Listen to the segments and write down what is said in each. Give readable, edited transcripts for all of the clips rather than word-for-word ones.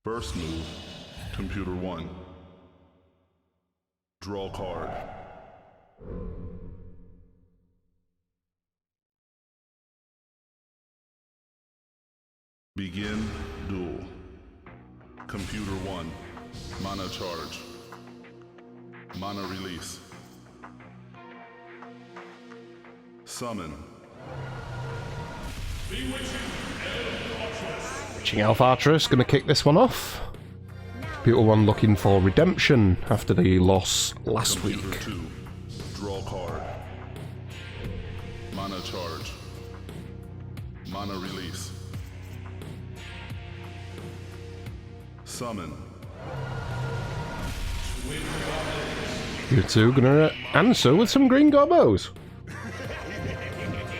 First move, Computer 1. Draw card. Begin duel. Computer 1. Mana charge. Mana release. Summon. Witching Elf Archeress gonna kick this one off. Computer 1 looking for redemption after the loss last Computer week. 2. Draw card. Mana charge. Mana release. Summon. You two gonna answer with some green gobos.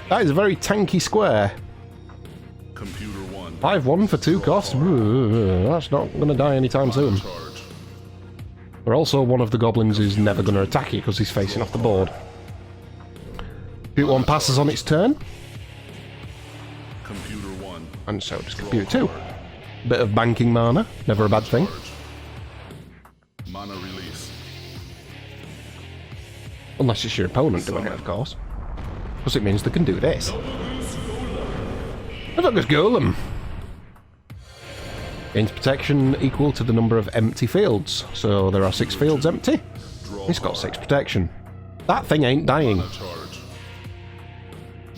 That is a very tanky square. Computer 1. 5-1 for 2 costs. That's not gonna die anytime soon. Charge. But also one of the goblins is never gonna attack you because he's facing off the board. Computer 1 passes on its turn, Computer 1. and so does Computer 2. Bit of banking mana, never a bad thing. Charge. Mana release. Unless it's your opponent doing it, of course. Because it means they can do this. Nefogos Golem! Gains protection equal to the number of empty fields. So there are 6 fields empty. It's got 6 protection. That thing ain't dying. Mana charge.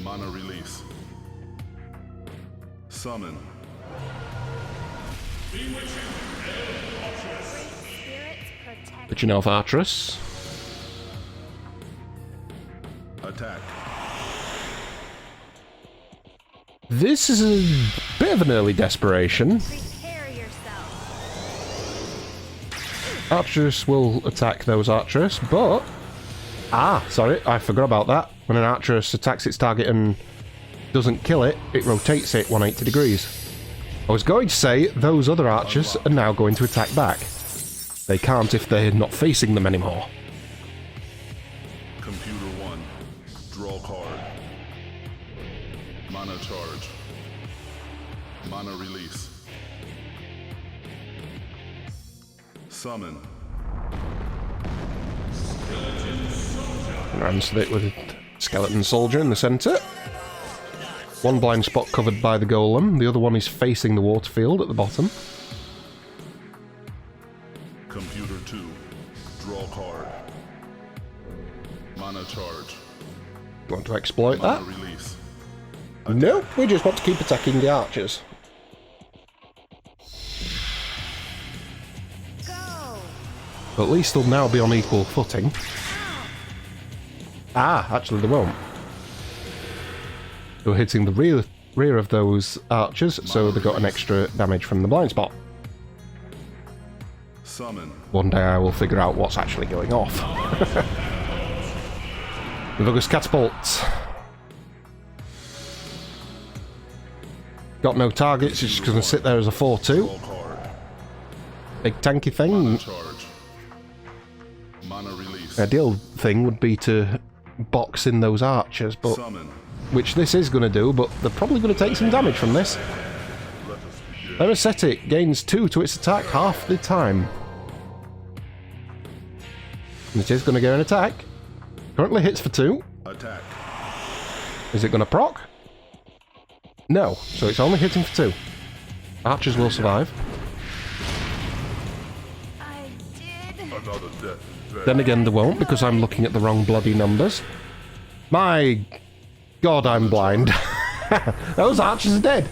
Mana release. Summon. Witching Elf Archeress. Attack. This is a bit of an early desperation. Prepare yourself. Archeress will attack those Archeress, but... sorry, I forgot about that. When an Archeress attacks its target and doesn't kill it, it rotates it 180 degrees. I was going to say, those other Archers are now going to attack back. They can't if they're not facing them anymore. Computer 1. Draw card. Mana charge. Mana release. Summon. And answered it with a Skeleton Soldier in the centre. One blind spot covered by the Golem, the other one is facing the water field at the bottom. Computer 2. Draw card. Mana charge. Want to exploit that? Mana release. No, we just want to keep attacking the Archers. Go. But at least they'll now be on equal footing. Actually they won't. They were hitting the rear of those Archers, so they got an extra damage from the blind spot. Summon. One day I will figure out what's actually going off. Nefogos Catapult. Got no targets, it's just going to sit there as a 4-2. Draw card. Big tanky thing. Mana charge. Mana release. The ideal thing would be to box in those Archers, but Summon. which this is going to do, but they're probably going to take some damage from this. Let us begin. Anesthetic gains 2 to its attack half the time. And it is going to get an attack. Currently hits for 2. Attack. Is it going to proc? No, so it's only hitting for 2. Archers will survive. I did. Another death. Then again they won't, because I'm looking at the wrong bloody numbers. My god, I'm blind. Those Archers are dead.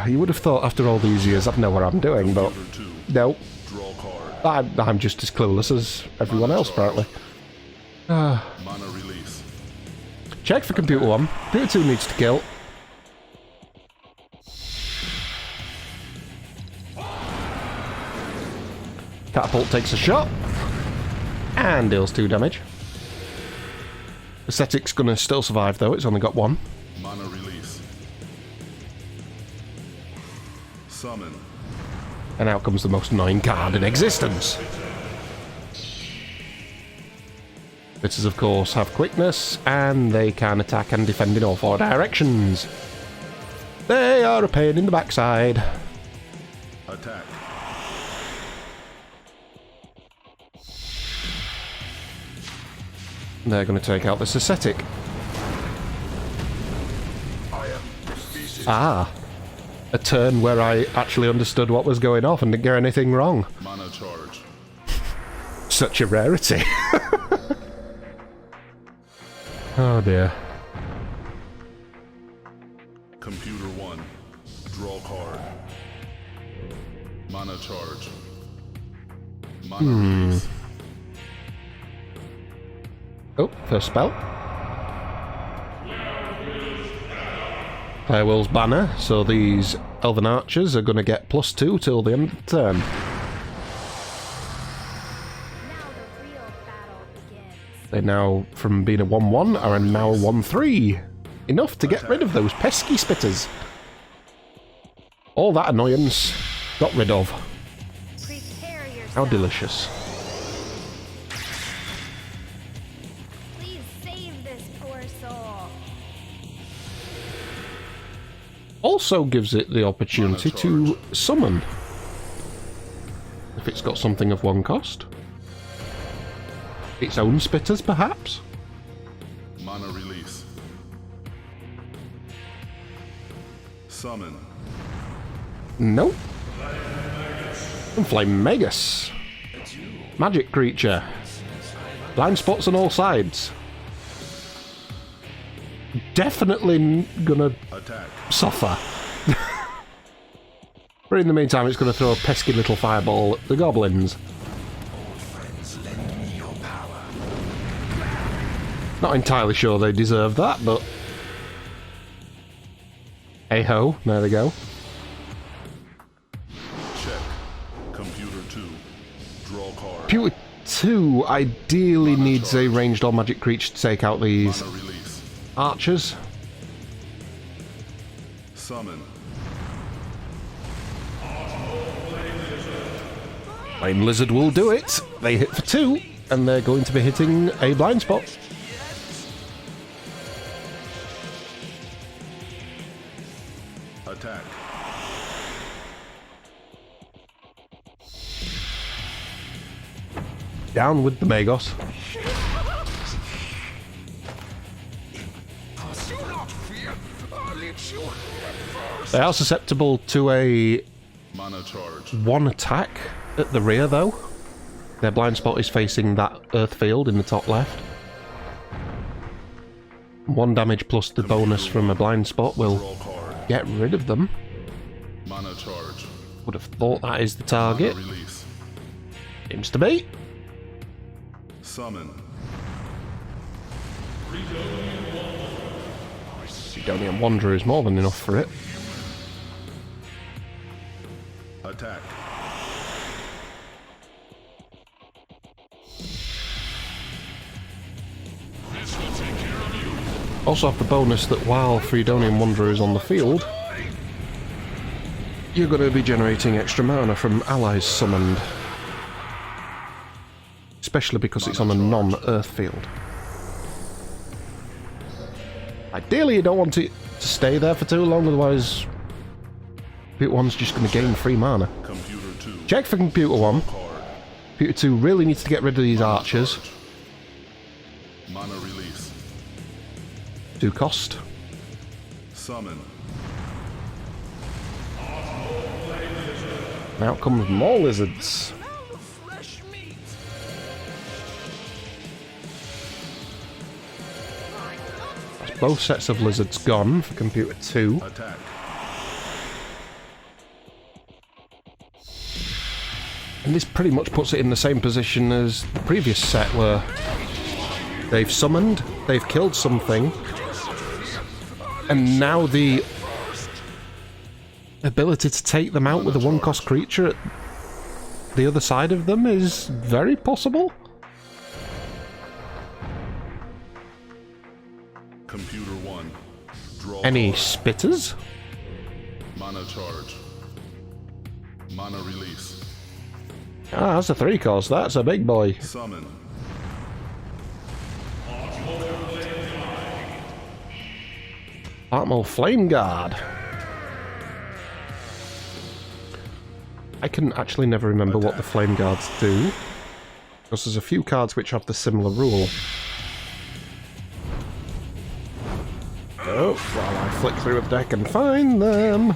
You would have thought after all these years I'd know what I'm doing, but Computer 2. no. Draw card. I'm just as clueless as everyone else, apparently. Mana release. Check for Computer 1. Computer 2 needs to kill. Catapult takes a shot. And deals 2 damage. Aesthetic's gonna still survive though, it's only got 1. Mana release. Summon. And out comes the most annoying card in existence. Bitters, of course, have quickness, and they can attack and defend in all 4 directions. They are a pain in the backside. Attack. They're going to take out this ascetic. Ah. A turn where I actually understood what was going off and didn't get anything wrong. Mana charge. Such a rarity. Oh dear. Computer 1. Draw card. Mana charge. Mana release. Oh, first spell. Firewall's banner, so these elven archers are going to get +2 till the end of the turn. Now the real battle begins. They now, from being a 1-1, are now a 1-3. Enough to get rid of those pesky spitters. All that annoyance got rid of. Prepare yourself. How delicious. Please save this poor soul. Also gives it the opportunity to summon. If it's got something of one cost. Its own spitters, perhaps? Mana release. Summon. Nope. And Flame Magus. Magic creature. Blind spots on all sides. Definitely gonna Attack. suffer. But in the meantime, it's gonna throw a pesky little fireball at the goblins. Not entirely sure they deserve that, but hey ho, there they go. Check. Computer 2. Draw card. Computer 2 ideally needs a ranged or magic creature to take out these Mana release. archers. Summon. Flame Lizard will do it. They hit for 2, and they're going to be hitting a blind spot. Attack. Down with the Magos. They are susceptible to a Mana charge. 1 attack at the rear, though. Their blind spot is facing that earth field in the top left. 1 damage plus the bonus from a blind spot will Draw card. get rid of them. Mana charge. Would have thought that is the Mana target. release. Seems to be. Summon. Sidonian Wanderer is more than enough for it. Attack. Also have the bonus that while Fridonian Wanderer is on the field, you're going to be generating extra mana from allies summoned. Especially because it's on a non-earth field. Ideally you don't want it to stay there for too long, otherwise Computer 1's just going to gain free mana. Computer 2. Check for Computer 1. Card. Computer 2 really needs to get rid of these archers. Charge. Mana release. 2 cost. Summon. And out comes more lizards. That's both sets of lizards gone for Computer 2. Attack. And this pretty much puts it in the same position as the previous set where they've summoned, they've killed something, and now the ability to take them out with a 1-cost creature at the other side of them is very possible. Computer 1. Draw Any card. spitters? Mana charge. Mana release. Ah, that's a 3-cost, that's a big boy. Summon. Atmo Flame Guard. I can actually never remember what the Flame Guards do. Because there's a few cards which have the similar rule. Oh, while I flick through a deck and find them.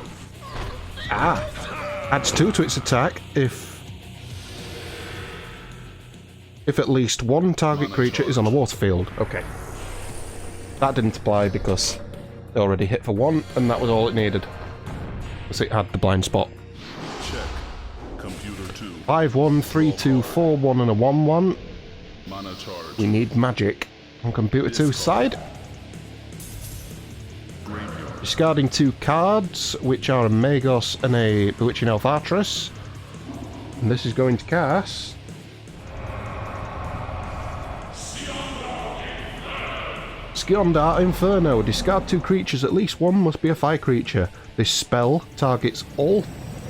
Ah! Adds 2 to its attack if at least one target creature is on a water field. Okay. That didn't apply because it already hit for 1, and that was all it needed. Because it had the blind spot. Check. Computer 2. 5-1, 3-2, 4-1, and a 1-1. Mana charge. We need magic on computer 2's side. Graveyard. Discarding 2 cards, which are a Magos and a Bewitching Elf Artress. And this is going to cast... Skiondar Inferno. Discard 2 creatures, at least one must be a fire creature. This spell targets all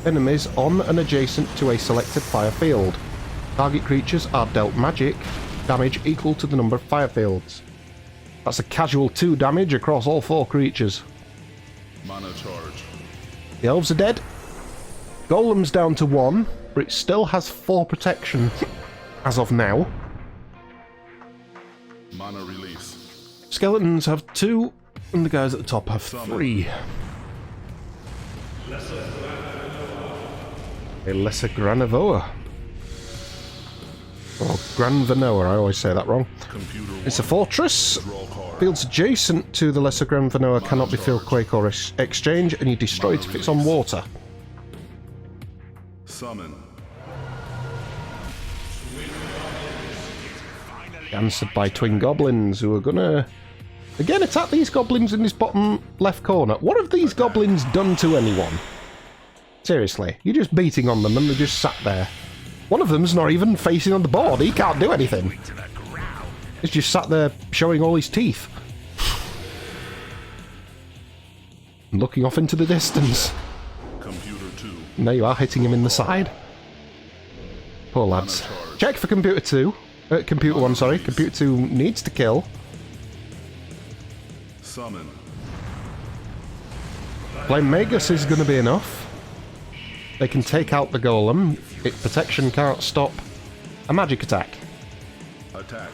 enemies on and adjacent to a selected fire field. Target creatures are dealt magic damage equal to the number of fire fields. That's a casual 2 damage across all 4 creatures. Mana charge. The elves are dead. Golem's down to 1, but it still has 4 protection as of now. Mana release. Skeletons have 2, and the guys at the top have 3. A Lesser Granavoa. Or Granvanoa, I always say that wrong. Computer 1. It's a fortress. Draw card. Fields adjacent to the Lesser Granvanoa cannot be filled, quake, or exchange, and you destroy it if it's on water. Summon. Answered by twin goblins, who are gonna again attack these goblins in this bottom left corner. What have these goblins done to anyone? Seriously, you're just beating on them and they're just sat there. One of them's not even facing on the board, he can't do anything. He's just sat there showing all his teeth. And looking off into the distance. Computer 2. And there you are, hitting him in the side. Poor lads. Check for computer 2. Computer 1, sorry. Computer 2 needs to kill. Summon. Flame Magus is going to be enough. They can take out the golem. Its protection can't stop a magic attack. Attack.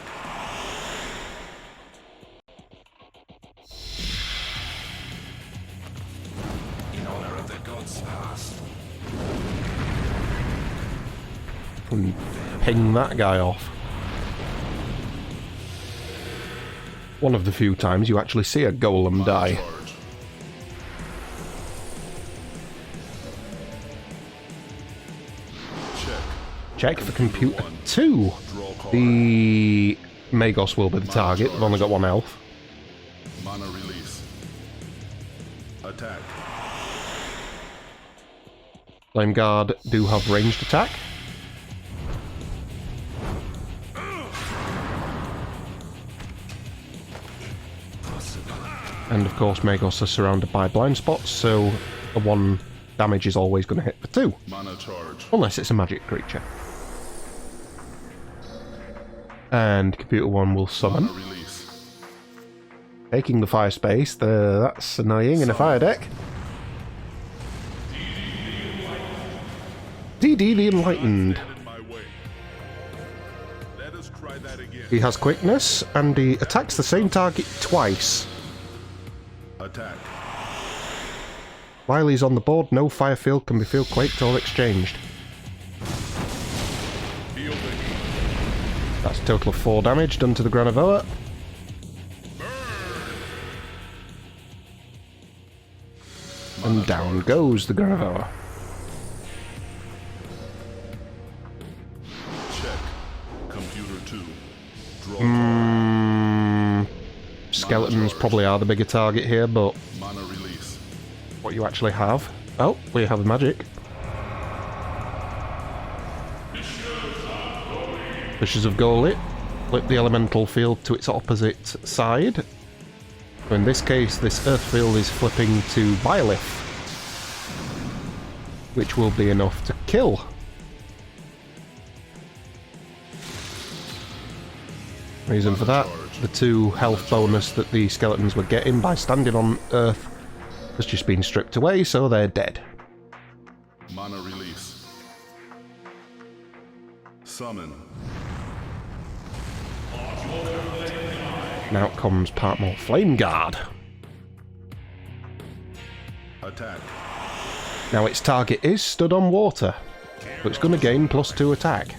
In honor of the gods past. And ping that guy off. One of the few times you actually see a golem die. Charge. Check for computer 2. Draw card. The Magos will be the target. They've only got 1 health. Mana release. Attack. Flame Guard do have ranged attack. And of course Magos are surrounded by blind spots, so the 1 damage is always going to hit for 2. Mana charge. Unless it's a magic creature. And computer 1 will summon. Mana release. Taking the fire space, that's annoying in a fire deck. DD the Enlightened. Stand in my way. Let us try that again. He has quickness, and he attacks the same target twice. Attack. While he's on the board, no fire field can be field quaked or exchanged. Feel the heat. That's a total of 4 damage done to the Granavoa. And down goes the Granavoa. Check. Computer 2. Draw card. Skeletons probably are the bigger target here, but Mana release. what you actually have... Oh, we have a magic. Fishes of Golit. Flip the elemental field to its opposite side. So in this case, this earth field is flipping to Byleth, which will be enough to kill. Reason for that, the 2 health bonus that the skeletons were getting by standing on earth has just been stripped away, so they're dead. Mana release. Summon. And out comes part more Flame Guard. Attack. Now its target is stood on water, so it's going to gain +2 attack.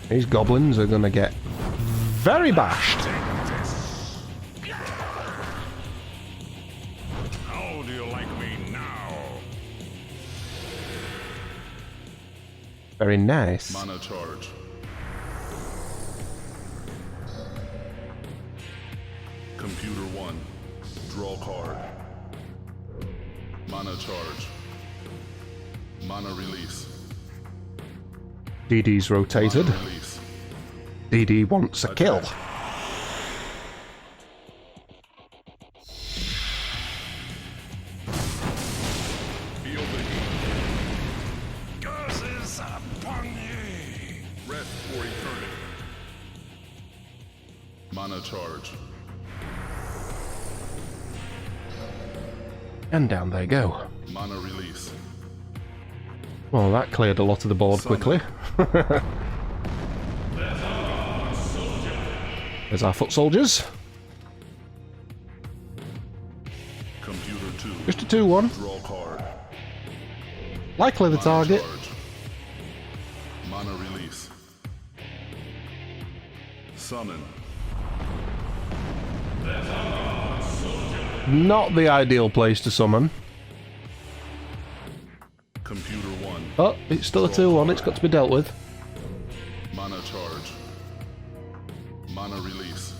These goblins are going to get very bashed. How do you like me now? Very nice. Mana charge. Computer 1. Draw card. Mana charge. Mana release. DD's rotated. Mana release. DD wants a kill. Feel the heat. Curses upon ye! Rest for eternity. Mana charge. And down they go. Mana release. Well, that cleared a lot of the board quickly. There's our foot soldiers. Computer 2. Just a 2-1. Draw card. Likely the Mana target. charge. Mana release. Summon. Not the ideal place to summon. Computer 1. Oh, it's still a 2-1. It's got to be dealt with. Mana charge. Mana release.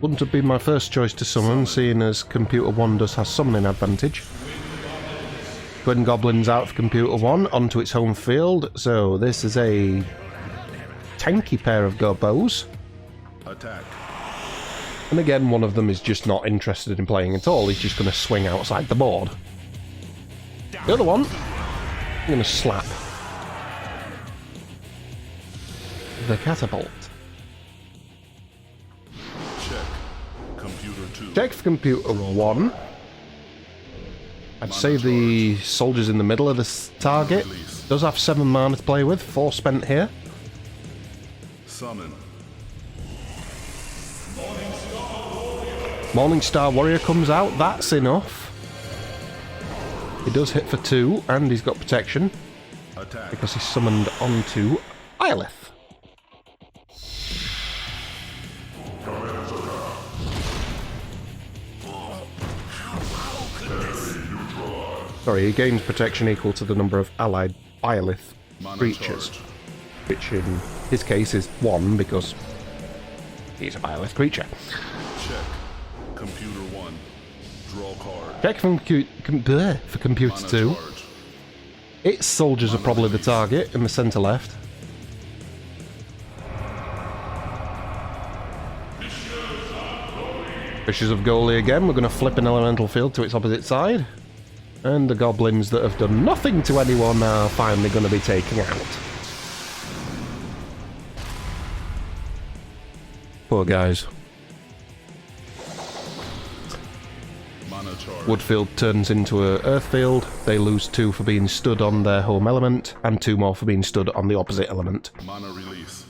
Wouldn't have been my first choice to summon, seeing as Computer 1 does have summoning advantage. Twin Goblins out for Computer 1 onto its home field, so this is a tanky pair of gobos. Attack. And again, one of them is just not interested in playing at all, he's just going to swing outside the board. The other one, I'm going to slap. The catapult. Check. Computer 2. Check for Computer 1. I'd say the soldiers in the middle of this target does have 7 mana to play with, 4 spent here. Summon. Morningstar Warrior comes out, that's enough. He does hit for 2, and he's got protection, Attack. because he's summoned onto Iolith. Sorry, he gains protection equal to the number of allied Iolith Mana creatures, charge. which in his case is 1 because he's a Iolith creature. Check. Computer 1. Draw card. Check for Computer Mana 2. charge. Its soldiers are probably the target in the centre left. Fishes of Goli again. We're going to flip an elemental field to its opposite side. And the goblins that have done nothing to anyone are finally going to be taken out. Poor guys. Mana charge. Woodfield turns into a Earthfield. They lose 2 for being stood on their home element, and 2 more for being stood on the opposite element. Mana release.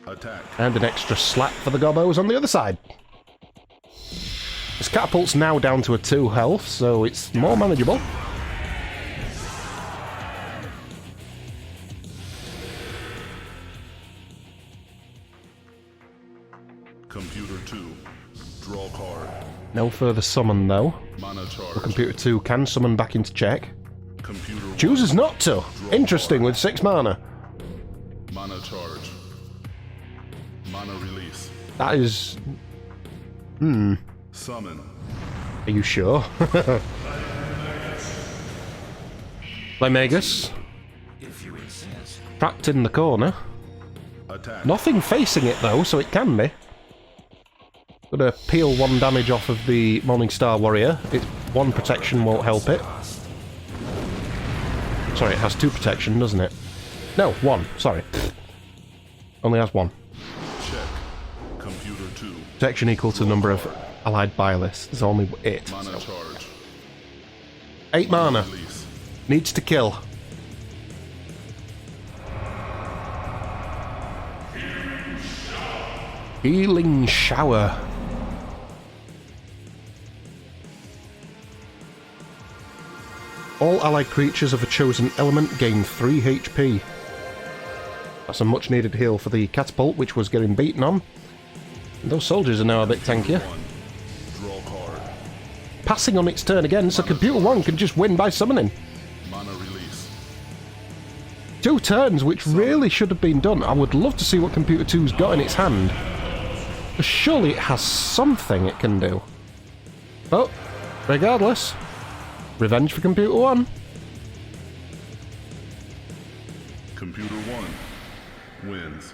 Attack. And an extra slap for the gobos on the other side. This catapult's now down to a 2 health, so it's more manageable. Computer 2. Draw card. No further summon though. Mana charge. Computer 2 can summon back into check. Computer 1. Chooses not to. Interesting, with 6 mana. Mana charge. Mana release. That is... Summon. Are you sure? Lymagus. If you insist. Trapped in the corner. Attack. Nothing facing it though, so it can be. Gonna peel 1 damage off of the Morningstar Warrior. Its 1 protection won't help it. Sorry, it has 2 protection, doesn't it? No, 1, sorry. Only has 1. Check. Computer 2. Protection equal to the number of allied Byleths. There's only it. Mana So. charge. 8 mana. Release. Needs to kill. Healing shower. All allied creatures of a chosen element gain 3 HP. That's a much needed heal for the catapult, which was getting beaten on. Those soldiers are now a bit tankier. Draw card. Passing on its turn again, so Computer 1 can just win by summoning. Mana release. 2 turns, which really should have been done. I would love to see what Computer 2's got in its hand. But surely it has something it can do. But, regardless, revenge for Computer 1. Computer 1 wins.